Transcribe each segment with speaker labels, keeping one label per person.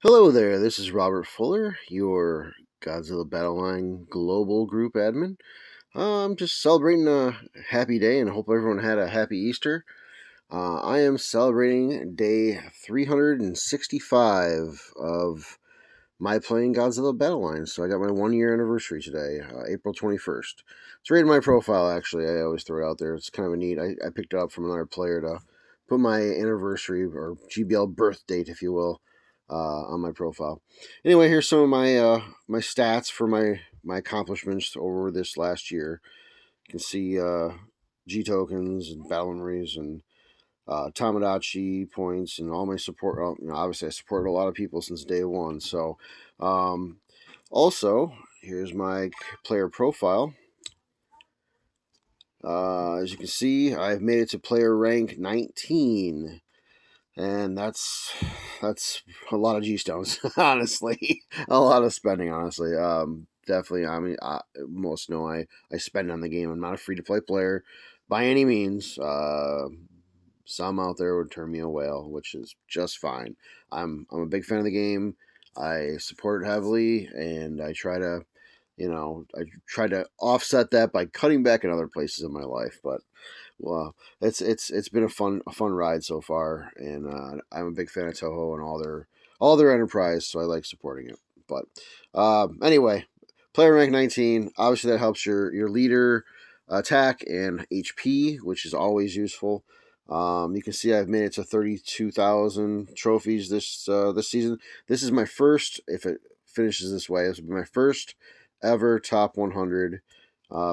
Speaker 1: Hello there, this is Robert Fuller, your Godzilla Battleline Global Group admin. I'm just celebrating a happy day and I hope everyone had a happy Easter. I am celebrating day 365 of my playing Godzilla Battleline, so I got my 1 year anniversary today, April 21st. It's right in my profile, actually. I always throw it out there. It's kind of a neat. I picked it up from another player to put my anniversary or GBL birth date, if you will, on my profile. Anyway, here's some of my stats for my accomplishments over this last year. You can see G tokens and battle memories and Tamagotchi points and all my support. Well, obviously, I supported a lot of people since day one. So, um, also, here's my player profile. As you can see, I've made it to player rank 19, and that's a lot of G stones. Honestly, a lot of spending. Honestly, definitely. I mean, most know I spend on the game. I'm not a free to play player by any means. Some out there would term me a whale, which is just fine. I'm a big fan of the game. I support it heavily, and I try to offset that by cutting back in other places in my life. But well, it's been a fun ride so far, and I'm a big fan of Toho and all their enterprise, so I like supporting it. But anyway, player rank 19. Obviously, that helps your leader attack and HP, which is always useful. You can see I've made it to 32,000 trophies this season. This is my first. If it finishes this way, this will be my first ever top 100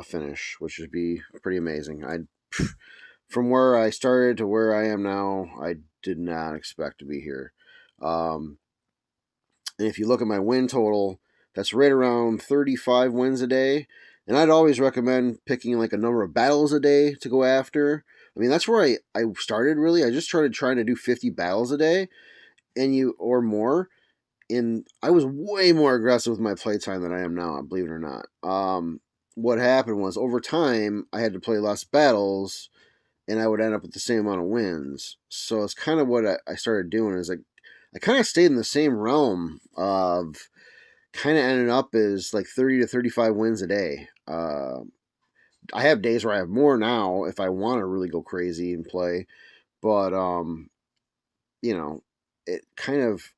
Speaker 1: finish, which would be pretty amazing. From where I started to where I am now, I did not expect to be here. Um, and if you look at my win total, that's right around 35 wins a day. And I'd always recommend picking like a number of battles a day to go after. I mean, that's where I started really. I just started trying to do 50 battles a day or more. And I was way more aggressive with my playtime than I am now, believe it or not. What happened was over time, I had to play less battles and I would end up with the same amount of wins. So it's kind of what I started doing is I kind of stayed in the same realm of kind of ended up as like 30 to 35 wins a day. I have days where I have more now if I want to really go crazy and play, but you know, I kind of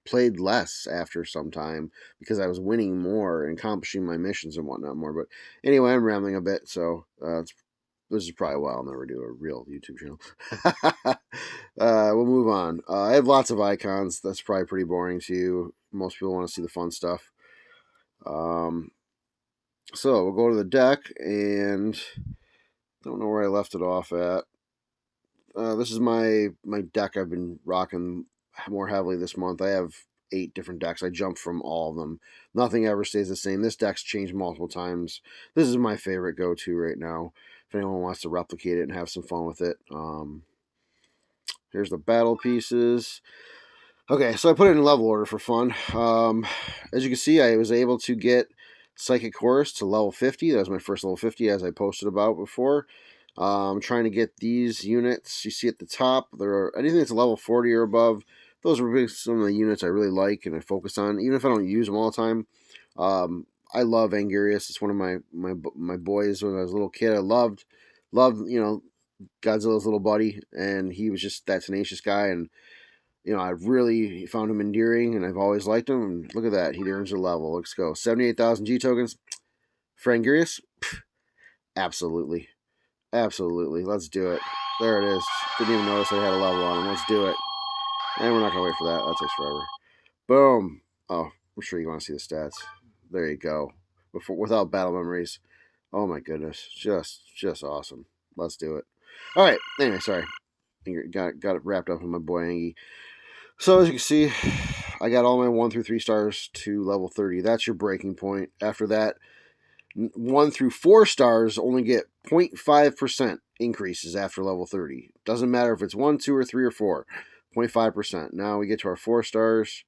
Speaker 1: played less after some time because I was winning more and accomplishing my missions and whatnot more. But anyway, I'm rambling a bit, so this is probably why I'll never do a real YouTube channel. We'll move on. I have lots of icons. That's probably pretty boring to you. Most people want to see the fun stuff. Um, so we'll go to the deck, and don't know where I left it off at. This is my deck I've been rocking more heavily this month. I have 8 different decks. I jump from all of them. Nothing ever stays the same. This deck's changed multiple times. This is my favorite go-to right now. If anyone wants to replicate it and have some fun with it. Here's the battle pieces. Okay, so I put it in level order for fun. As you can see, I was able to get Psychic Chorus to level 50. That was my first level 50, as I posted about before. I'm trying to get these units you see at the top. There are anything that's level 40 or above. Those are some of the units I really like and I focus on, even if I don't use them all the time. I love Angarius. It's one of my boys when I was a little kid. I loved Godzilla's little buddy, and he was just that tenacious guy. And I really found him endearing, and I've always liked him. And look at that, he earns a level. Let's go. 78,000 G tokens. For Angarius, absolutely. Absolutely. Let's do it. There it is. Didn't even notice I had a level on him. Let's do it. And we're not going to wait for that. That takes forever. Boom. Oh, I'm sure you want to see the stats. There you go. Without battle memories. Oh my goodness. Just awesome. Let's do it. All right. Anyway, sorry. Got it wrapped up in my boy Angie. So as you can see, I got all my 1 through 3 stars to level 30. That's your breaking point. After that, 1 through 4 stars only get 0.5% increases after level 30. Doesn't matter if it's 1, 2, or 3, or 4. 0.5%. Now we get to our 4 stars.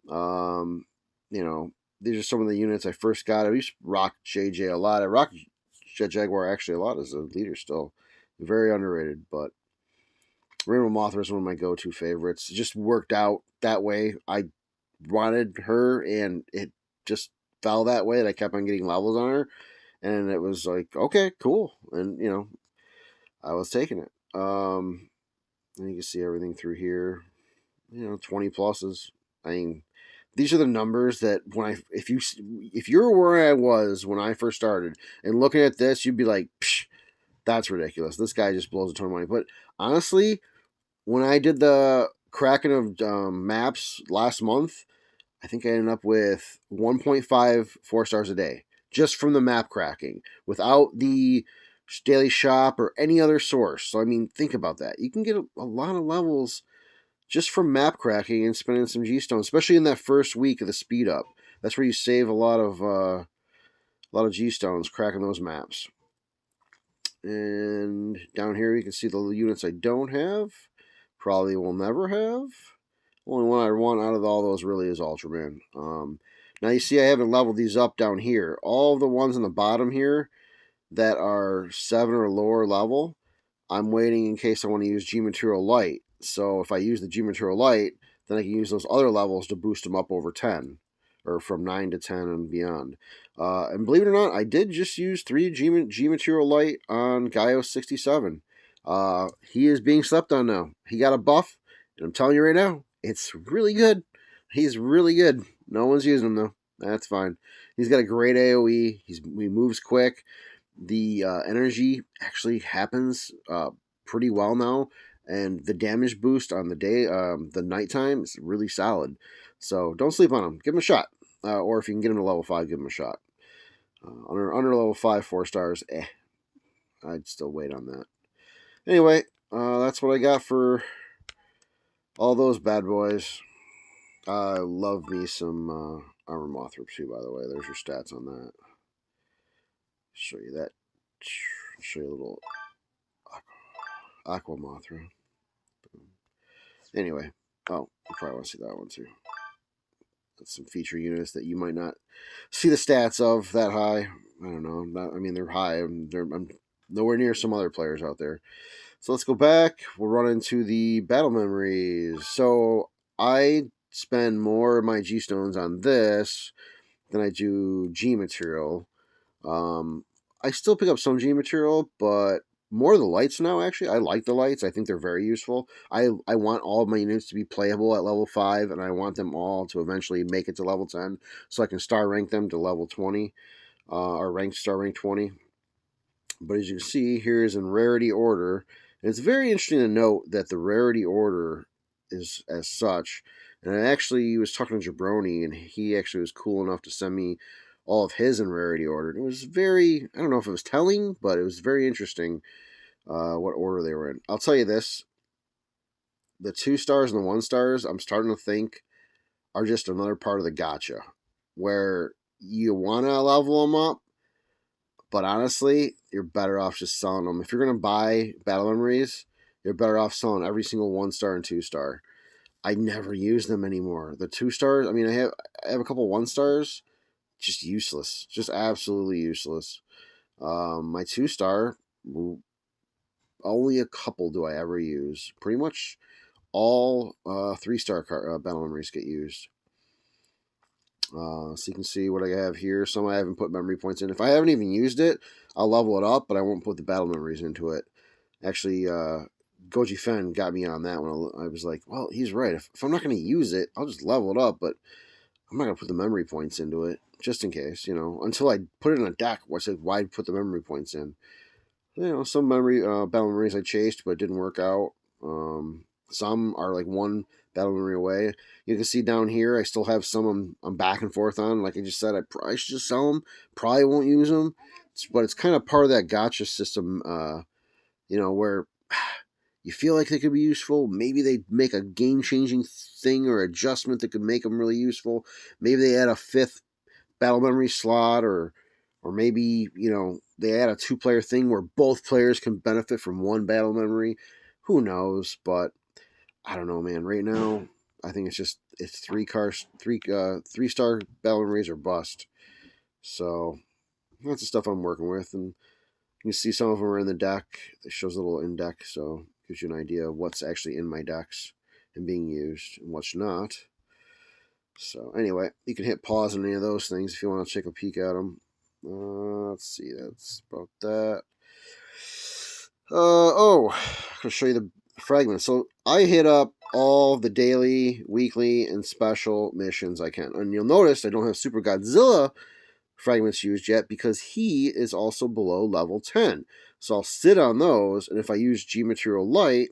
Speaker 1: Um, these are some of the units I first got. I used to rock JJ a lot. I rock Jet Jaguar actually a lot as a leader still. Very underrated, but Rainbow Mothra is one of my go-to favorites. It just worked out that way. I wanted her, and it just fell that way. That I kept on getting levels on her, and it was like, okay, cool, and I was taking it. And you can see everything through here. 20 pluses. I mean, these are the numbers that if you're where I was when I first started and looking at this, you'd be like, psh, that's ridiculous. This guy just blows a ton of money. But honestly, when I did the cracking of maps last month, I think I ended up with 1.5 4 stars a day just from the map cracking without the daily shop or any other source. So, I mean, think about that. You can get a lot of levels just from map cracking and spending some G-stones, especially in that first week of the speed up. That's where you save a lot of G-stones cracking those maps. And down here you can see the units I don't have. Probably will never have. Only one I want out of all those really is Ultraman. Now you see I haven't leveled these up down here. All the ones on the bottom here that are 7 or lower level, I'm waiting in case I want to use G Material Light. So if I use the G Material Light, then I can use those other levels to boost them up over 10, or from 9 to 10 and beyond. And believe it or not, I did just use 3 G Material Light on Gaio 67. He is being slept on now. He got a buff, and I'm telling you right now, it's really good. He's really good. No one's using him though. That's fine. He's got a great AoE. He moves quick. The energy actually happens pretty well now, and the damage boost on the nighttime is really solid. So don't sleep on him. Give him a shot, or if you can get him to level 5, give him a shot. Under level 5, 4 stars, I'd still wait on that. Anyway, that's what I got for all those bad boys. I love me some Armor Mothra too, by the way. There's your stats on that. Show you that. Show you a little Aqua Mothra. Anyway, you probably want to see that one too. That's some feature units that you might not see the stats of that high. I don't know. They're high. I'm nowhere near some other players out there. So let's go back. We'll run into the battle memories. So I spend more of my G stones on this than I do G material. I still pick up some G material, but more of the lights now, actually. I like the lights. I think they're very useful. I want all of my units to be playable at level 5, and I want them all to eventually make it to level 10, so I can star rank them to level 20, or star rank 20. But as you can see, here is in rarity order. And it's very interesting to note that the rarity order is as such. And I actually was talking to Jabroni, and he actually was cool enough to send me all of his in rarity order. It was very, I don't know if it was telling, but it was very interesting what order they were in. I'll tell you this. The 2 stars and the 1 stars, I'm starting to think are just another part of the gacha, where you want to level them up, but honestly, you're better off just selling them. If you're going to buy battle memories, you're better off selling every single 1 star and 2 star. I never use them anymore. The 2 stars, I have a couple 1 stars, just useless. Just absolutely useless. My 2 star, only a couple do I ever use. Pretty much all 3 star battle memories get used. So you can see what I have here. Some I haven't put memory points in. If I haven't even used it, I'll level it up, but I won't put the battle memories into it. Actually, Goji Fen got me on that one. I was like, well, he's right. If I'm not going to use it, I'll just level it up, but I'm not going to put the memory points into it, just in case, until I put it in a deck. I said, why put the memory points in? Some battle memories I chased, but it didn't work out. Some are like 1 battle memory away. You can see down here, I still have some I'm back and forth on. Like I just said, I probably should just sell them. Probably won't use them. But it's kind of part of that gacha system, where you feel like they could be useful. Maybe they make a game-changing thing or adjustment that could make them really useful. Maybe they add a 5th battle memory slot, or maybe, they add a 2-player thing where both players can benefit from 1 battle memory. Who knows? But I don't know, man. Right now, I think it's 3-star battle memories or bust. So that's the stuff I'm working with, and you can see some of them are in the deck. It shows a little in deck, so gives you an idea of what's actually in my decks and being used and what's not. So anyway, you can hit pause on any of those things if you want to take a peek at them. Let's see, that's about that. I'm gonna show you the fragments. So I hit up all the daily, weekly, and special missions I can. And you'll notice I don't have Super Godzilla fragments used yet because he is also below level 10. So I'll sit on those, and if I use G Material Light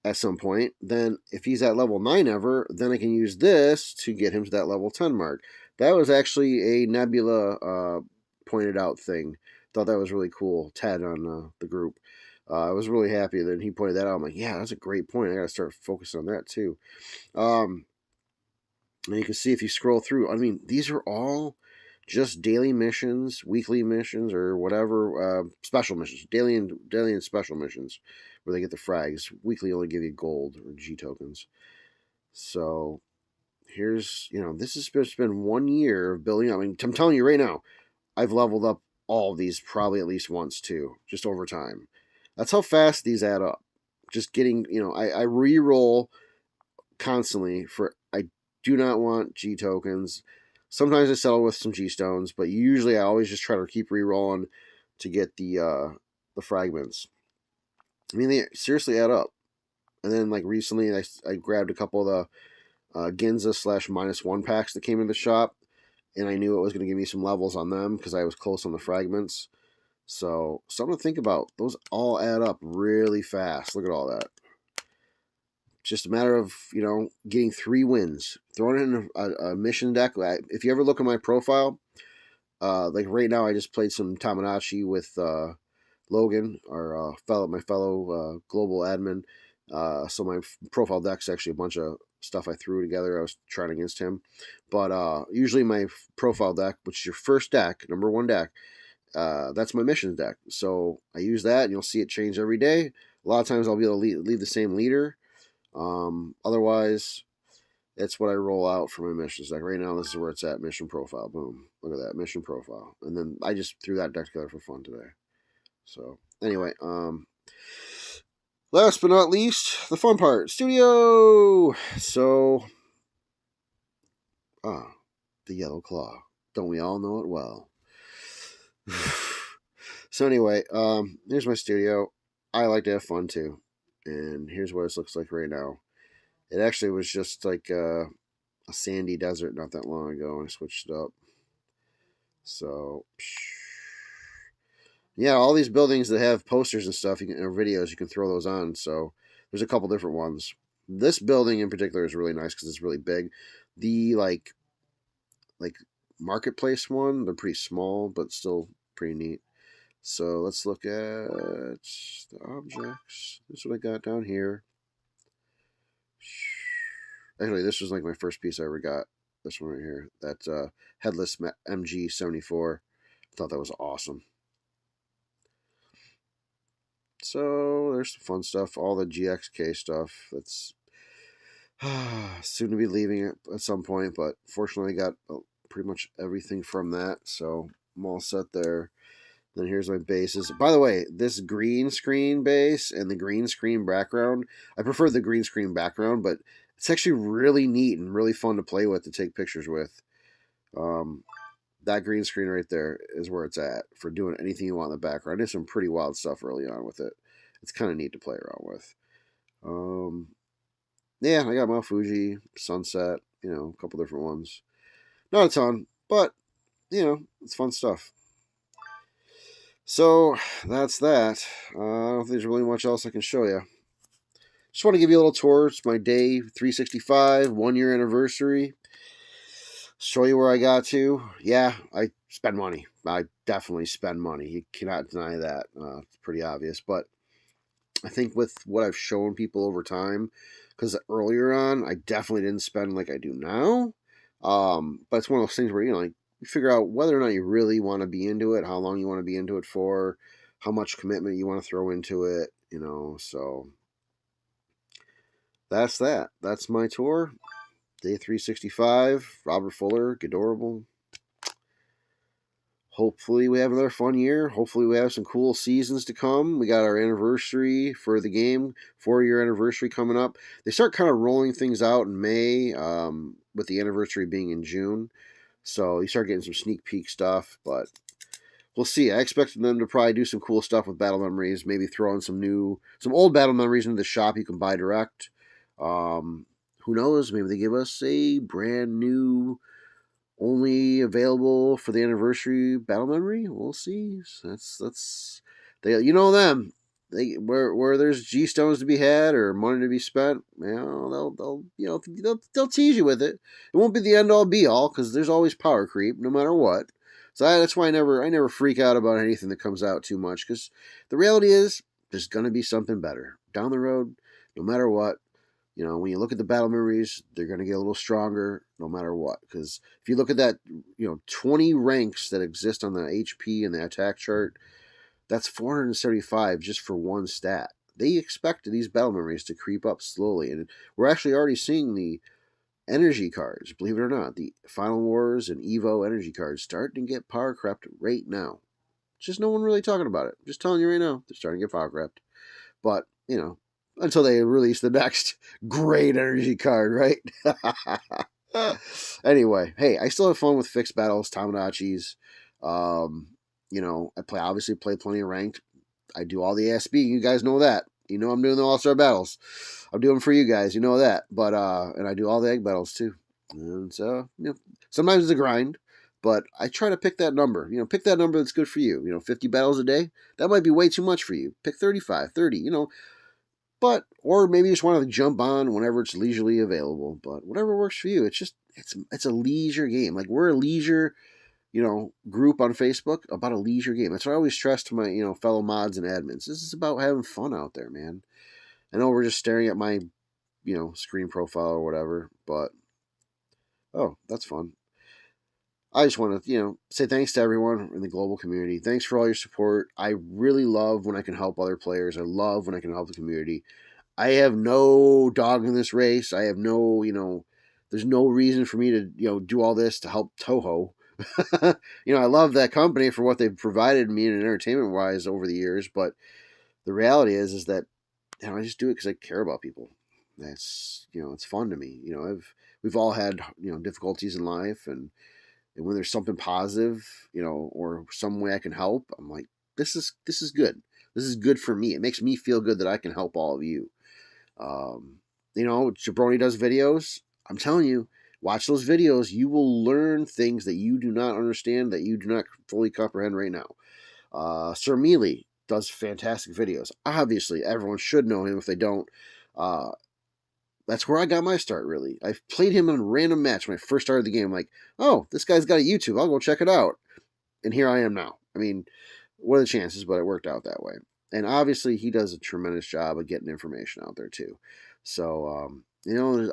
Speaker 1: at some point, then if he's at level 9 ever, then I can use this to get him to that level 10 mark. That was actually a Nebula pointed out thing. Thought that was really cool. Ted on the group. I was really happy that he pointed that out. I'm like, yeah, that's a great point. I got to start focusing on that too. And you can see if you scroll through, I mean, these are all just daily missions, weekly missions, or whatever, special missions, daily and special missions, where they get the frags. Weekly only give you gold or G tokens. So here's, this has just been 1 year of building up. I mean, I'm telling you right now, I've leveled up all of these probably at least once too, just over time. That's how fast these add up. Just getting, I re-roll constantly I do not want G tokens. Sometimes I settle with some G stones, but usually I always just try to keep re-rolling to get the fragments. I mean, they seriously add up. And then like recently, I grabbed a couple of the Ginza /-1 packs that came in the shop, and I knew it was going to give me some levels on them because I was close on the fragments. So something to think about. Those all add up really fast. Look at all that. Just a matter of, getting 3 wins. Throwing in a mission deck. If you ever look at my profile, like right now I just played some Tamagotchi with Logan, my fellow global admin. So my profile deck's actually a bunch of stuff I threw together. I was trying against him. But usually my profile deck, which is your first deck, number 1 deck, that's my missions deck. So I use that, and you'll see it change every day. A lot of times I'll be able to leave the same leader. Otherwise, it's what I roll out for my missions deck. Right now, this is where it's at. Mission profile. Boom. Look at that. Mission profile. And then I just threw that deck together for fun today. So, anyway, last but not least, the fun part. Studio! So, the Yellow Claw. Don't we all know it well? So anyway, here's my studio. I like to have fun too. And here's what it looks like right now. It actually was just like a sandy desert not that long ago, and I switched it up. So, yeah, all these buildings that have posters and stuff, or videos, you can throw those on. So there's a couple different ones. This building in particular is really nice because it's really big. The like marketplace one, they're pretty small, but still pretty neat. So let's look at the objects. This is what I got down here. Actually, this was like my first piece I ever got. This one right here. That headless MG74. I thought that was awesome. So there's some fun stuff. All the GXK stuff. That's soon to be leaving it at some point. But fortunately, I got pretty much everything from that. So I'm all set there. Then here's my bases. By the way, this green screen base and the green screen background, I prefer the green screen background, but it's actually really neat and really fun to play with, to take pictures with. That green screen right there is where it's at for doing anything you want in the background. I did some pretty wild stuff early on with it. It's kind of neat to play around with. Yeah, I got Mount Fuji, Sunset, a couple different ones. Not a ton, but, it's fun stuff. So that's that. I don't think there's really much else I can show you. Just want to give you a little tour. It's my day 365, 1 year anniversary. Show you where I got to. Yeah, I spend money. I definitely spend money. You cannot deny that. It's pretty obvious. But I think with what I've shown people over time, because earlier on, I definitely didn't spend like I do now. But it's one of those things where, you figure out whether or not you really want to be into it, how long you want to be into it for, how much commitment you want to throw into it, so that's that. That's my tour. Day 365, Robert Fuller, Ghidorable. hopefully we have another fun year. Hopefully we have some cool seasons to come. We got our anniversary for the game, 4-year anniversary coming up. They start kind of rolling things out in May, with the anniversary being in June. So you start getting some sneak peek stuff, but we'll see. I expect them to probably do some cool stuff with battle memories. Maybe throw in some old battle memories into the shop you can buy direct. Um, who knows? Maybe they give us a brand new, only available for the anniversary battle memory. We'll see. That's they. You know them. They where there's G stones to be had or money to be spent. They'll tease you with it. It won't be the end all be all because there's always power creep no matter what. So that's why I never freak out about anything that comes out too much because the reality is there's gonna be something better down the road, no matter what. When you look at the battle memories, they're going to get a little stronger no matter what. Because if you look at that, 20 ranks that exist on the HP and the attack chart, that's 475 just for one stat. They expect these battle memories to creep up slowly. And we're actually already seeing the energy cards, believe it or not, the Final Wars and Evo energy cards starting to get power crept right now. Just no one really talking about it. Just telling you right now, they're starting to get power crept. But, until they release the next great energy card, right? Anyway, hey, I still have fun with fixed battles, Tamagotchis. I obviously play plenty of ranked. I do all the ASB. You guys know that. I'm doing the All-Star battles. I'm doing them for you guys. You know that. But and I do all the egg battles too. And so, sometimes it's a grind, but I try to pick that number. Pick that number that's good for you. 50 battles a day. That might be way too much for you. Pick 35, 30, or maybe you just want to jump on whenever it's leisurely available. But whatever works for you. It's a leisure game. Like we're a leisure, group on Facebook about a leisure game. That's what I always stress to my, fellow mods and admins. This is about having fun out there, man. I know we're just staring at my, screen profile or whatever, but that's fun. I just want to, say thanks to everyone in the global community. Thanks for all your support. I really love when I can help other players. I love when I can help the community. I have no dog in this race. I have no, there's no reason for me to, do all this to help Toho. I love that company for what they've provided me in entertainment wise over the years, but the reality is that I just do it because I care about people. That's it's fun to me. We've all had difficulties in life, and when there's something positive, or some way I can help, I'm like, this is good. This is good for me. It makes me feel good that I can help all of you. Jabroni does videos. I'm telling you, watch those videos. You will learn things that you do not understand, that you do not fully comprehend right now. Sir Mealy does fantastic videos. Obviously, everyone should know him if they don't. That's where I got my start, really. I played him in a random match when I first started the game. I'm like, oh, this guy's got a YouTube. I'll go check it out. And here I am now. I mean, what are the chances? But it worked out that way. And obviously, he does a tremendous job of getting information out there, too. So,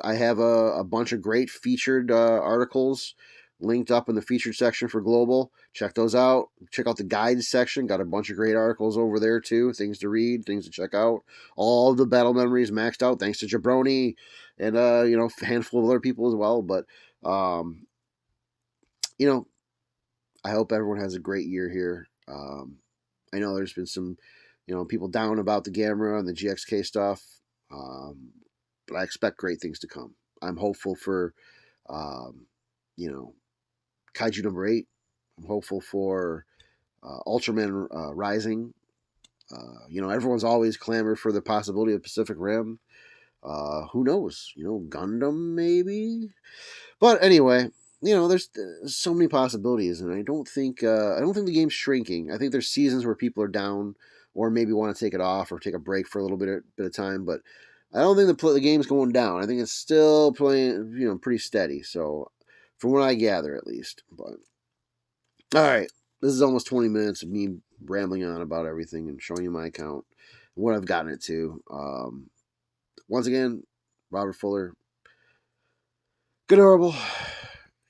Speaker 1: I have a bunch of great featured articles linked up in the featured section for Global. Check those out. Check out the guides section. Got a bunch of great articles over there, too. Things to read, things to check out. All the battle memories maxed out, thanks to Jabroni and, a handful of other people as well. But, I hope everyone has a great year here. I know there's been some, people down about the Gamera and the GXK stuff, but I expect great things to come. I'm hopeful for, Kaiju number 8. I'm hopeful for Ultraman Rising. Everyone's always clamored for the possibility of Pacific Rim. Who knows? Gundam maybe. But anyway, there's so many possibilities, and I don't think the game's shrinking. I think there's seasons where people are down, or maybe want to take it off or take a break for a little bit of time. But I don't think the game's going down. I think it's still playing, pretty steady. So, from what I gather, at least. But all right, this is almost 20 minutes of me rambling on about everything and showing you my account and what I've gotten it to. Once again, Robert Fuller, Ghidorable,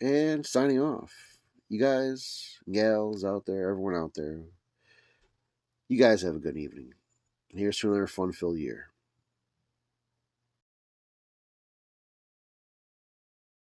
Speaker 1: and signing off. You guys, gals out there, everyone out there, you guys have a good evening. And here's to another fun-filled year.